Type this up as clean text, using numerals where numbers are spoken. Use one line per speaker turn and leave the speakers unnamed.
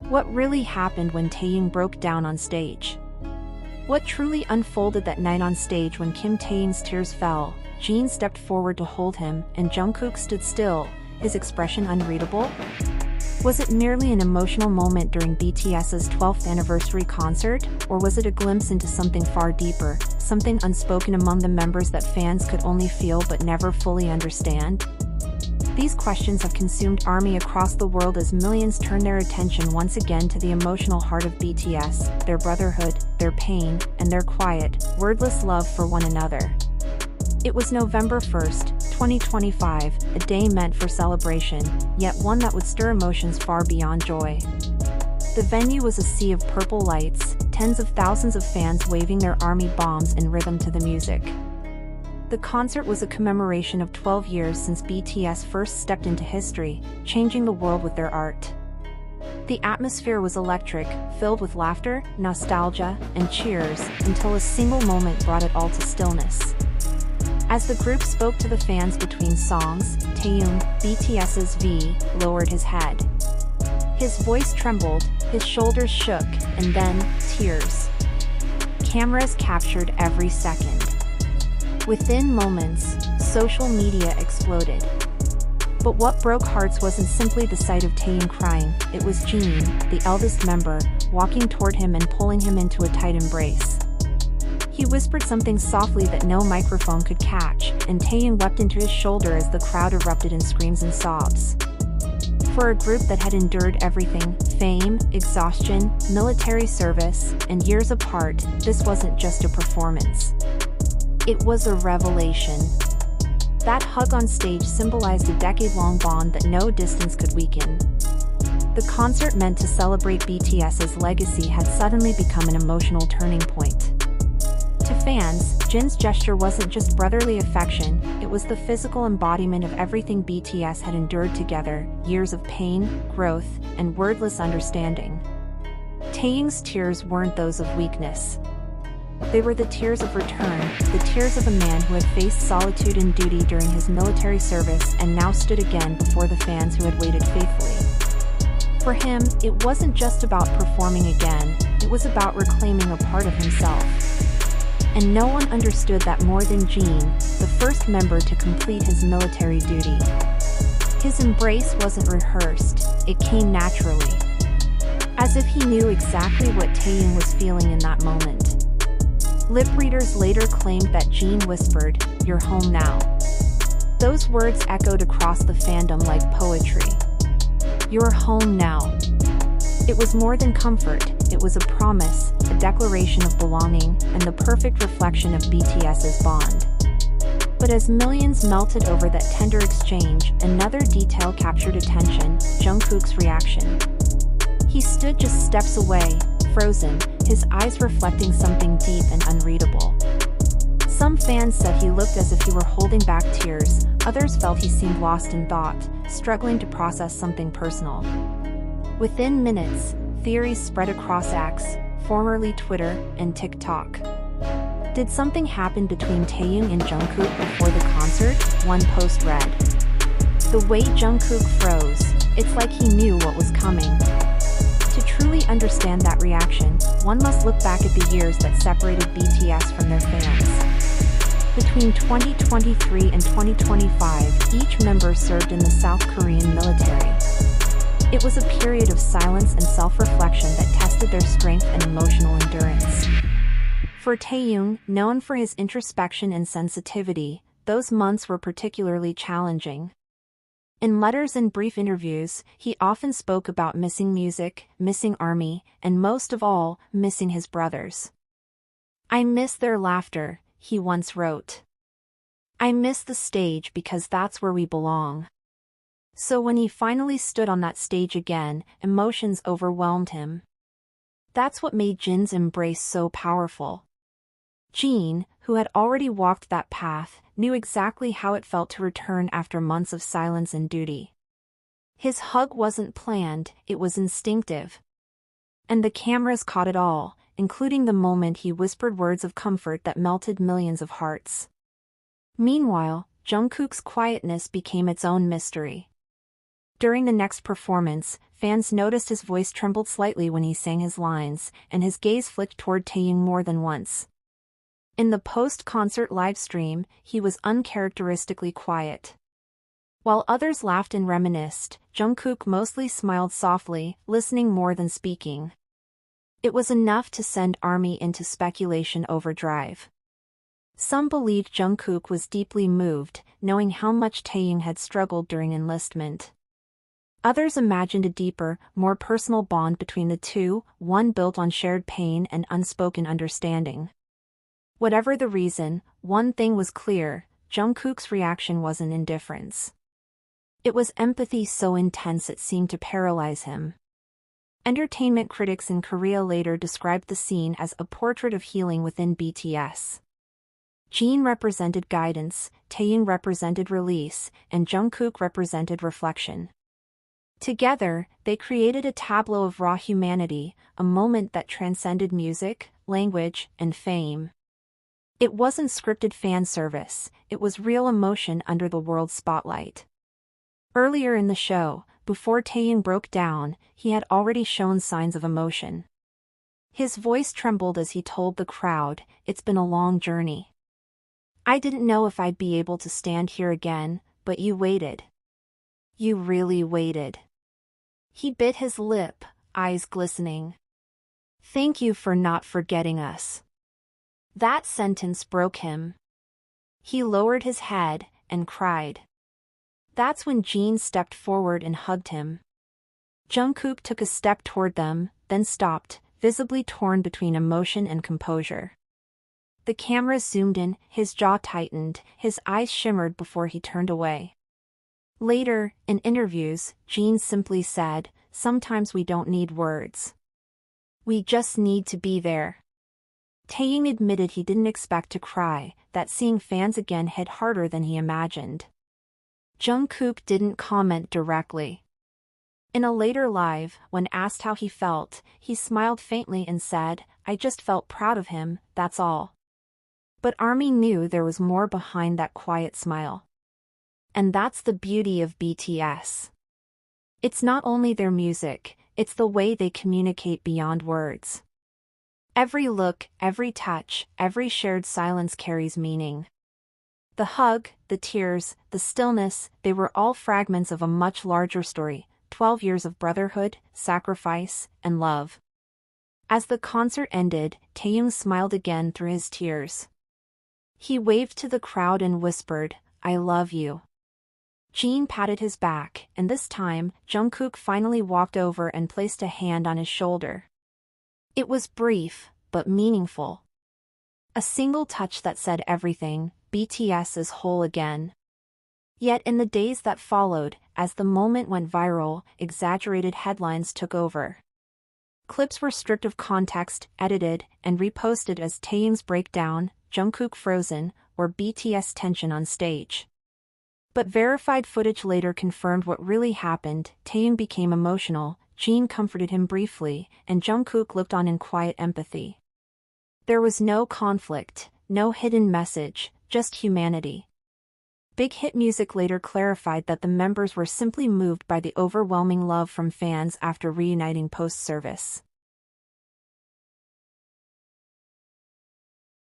What really happened when Taeyang broke down on stage? What truly unfolded that night on stage when Kim Taeyang's tears fell? Jin stepped forward to hold him, and Jungkook stood still, his expression unreadable? Was it merely an emotional moment during BTS's 12th anniversary concert, or was it a glimpse into something far deeper, something unspoken among the members that fans could only feel but never fully understand? These questions have consumed ARMY across the world as millions turn their attention once again to the emotional heart of BTS, their brotherhood, their pain, and their quiet, wordless love for one another. It was November 1st, 2025, a day meant for celebration, yet one that would stir emotions far beyond joy. The venue was a sea of purple lights, tens of thousands of fans waving their ARMY bombs in rhythm to the music. The concert was a commemoration of 12 years since BTS first stepped into history, changing the world with their art. The atmosphere was electric, filled with laughter, nostalgia, and cheers, until a single moment brought it all to stillness. As the group spoke to the fans between songs, Taeyang, BTS's V, lowered his head. His voice trembled, his shoulders shook, and then, tears. Cameras captured every second. Within moments, social media exploded. But what broke hearts wasn't simply the sight of Taeyang crying, it was Jin, the eldest member, walking toward him and pulling him into a tight embrace. He whispered something softly that no microphone could catch, and Taeyang wept into his shoulder as the crowd erupted in screams and sobs. For a group that had endured everything, fame, exhaustion, military service, and years apart, this wasn't just a performance. It was a revelation. That hug on stage symbolized a decade-long bond that no distance could weaken. The concert meant to celebrate BTS's legacy had suddenly become an emotional turning point. To fans, Jin's gesture wasn't just brotherly affection, it was the physical embodiment of everything BTS had endured together, years of pain, growth, and wordless understanding. Taeyang's tears weren't those of weakness. They were the tears of return, the tears of a man who had faced solitude and duty during his military service and now stood again before the fans who had waited faithfully. For him, it wasn't just about performing again, it was about reclaiming a part of himself. And no one understood that more than Jin, the first member to complete his military duty. His embrace wasn't rehearsed, it came naturally. As if he knew exactly what Taeyang was feeling in that moment. Lip readers later claimed that Jin whispered, "You're home now." Those words echoed across the fandom like poetry. "You're home now." It was more than comfort, it was a promise, a declaration of belonging, and the perfect reflection of BTS's bond. But as millions melted over that tender exchange, another detail captured attention: Jungkook's reaction. He stood just steps away, frozen, his eyes reflecting something deep and unreadable. Some fans said he looked as if he were holding back tears, others felt he seemed lost in thought, struggling to process something personal. Within minutes, theories spread across X, formerly Twitter, and TikTok. Did something happen between Taeyang and Jungkook before the concert? One post read. The way Jungkook froze, it's like he knew what was coming. To truly understand that reaction, one must look back at the years that separated BTS from their fans. Between 2023 and 2025, each member served in the South Korean military. It was a period of silence and self-reflection that tested their strength and emotional endurance. For Taeyang, known for his introspection and sensitivity, those months were particularly challenging. In letters and brief interviews, he often spoke about missing music, missing ARMY, and most of all, missing his brothers. "I miss their laughter," he once wrote. "I miss the stage because that's where we belong." So when he finally stood on that stage again, emotions overwhelmed him. That's what made Jin's embrace so powerful. Jin, who had already walked that path, knew exactly how it felt to return after months of silence and duty. His hug wasn't planned, it was instinctive. And the cameras caught it all, including the moment he whispered words of comfort that melted millions of hearts. Meanwhile, Jungkook's quietness became its own mystery. During the next performance, fans noticed his voice trembled slightly when he sang his lines, and his gaze flicked toward Taeyong more than once. In the post-concert livestream, he was uncharacteristically quiet. While others laughed and reminisced, Jungkook mostly smiled softly, listening more than speaking. It was enough to send ARMY into speculation overdrive. Some believed Jungkook was deeply moved, knowing how much Taeyong had struggled during enlistment. Others imagined a deeper, more personal bond between the two, one built on shared pain and unspoken understanding. Whatever the reason, one thing was clear: Jungkook's reaction wasn't indifference. It was empathy so intense it seemed to paralyze him. Entertainment critics in Korea later described the scene as a portrait of healing within BTS. Jin represented guidance, Taeyong represented release, and Jungkook represented reflection. Together, they created a tableau of raw humanity, a moment that transcended music, language, and fame. It wasn't scripted fan service, it was real emotion under the world's spotlight. Earlier in the show, before Taeyong broke down, he had already shown signs of emotion. His voice trembled as he told the crowd, "It's been a long journey. I didn't know if I'd be able to stand here again, but you waited. You really waited." He bit his lip, eyes glistening. "Thank you for not forgetting us." That sentence broke him. He lowered his head and cried. That's when Jin stepped forward and hugged him. Jungkook took a step toward them, then stopped, visibly torn between emotion and composure. The camera zoomed in, his jaw tightened, his eyes shimmered before he turned away. Later, in interviews, Jin simply said, "Sometimes we don't need words. We just need to be there." Taeyong admitted he didn't expect to cry, that seeing fans again hit harder than he imagined. Jungkook didn't comment directly. In a later live, when asked how he felt, he smiled faintly and said, "I just felt proud of him, that's all." But ARMY knew there was more behind that quiet smile. And that's the beauty of BTS. It's not only their music, it's the way they communicate beyond words. Every look, every touch, every shared silence carries meaning. The hug, the tears, the stillness, they were all fragments of a much larger story, 12 years of brotherhood, sacrifice, and love. As the concert ended, Taeyong smiled again through his tears. He waved to the crowd and whispered, "I love you." Jin patted his back, and this time, Jungkook finally walked over and placed a hand on his shoulder. It was brief, but meaningful. A single touch that said everything: BTS is whole again. Yet in the days that followed, as the moment went viral, exaggerated headlines took over. Clips were stripped of context, edited, and reposted as Taeyong's breakdown, Jungkook frozen, or BTS tension on stage. But verified footage later confirmed what really happened. Taeyong became emotional, Jin comforted him briefly, and Jungkook looked on in quiet empathy. There was no conflict, no hidden message, just humanity. Big Hit Music later clarified that the members were simply moved by the overwhelming love from fans after reuniting post-service.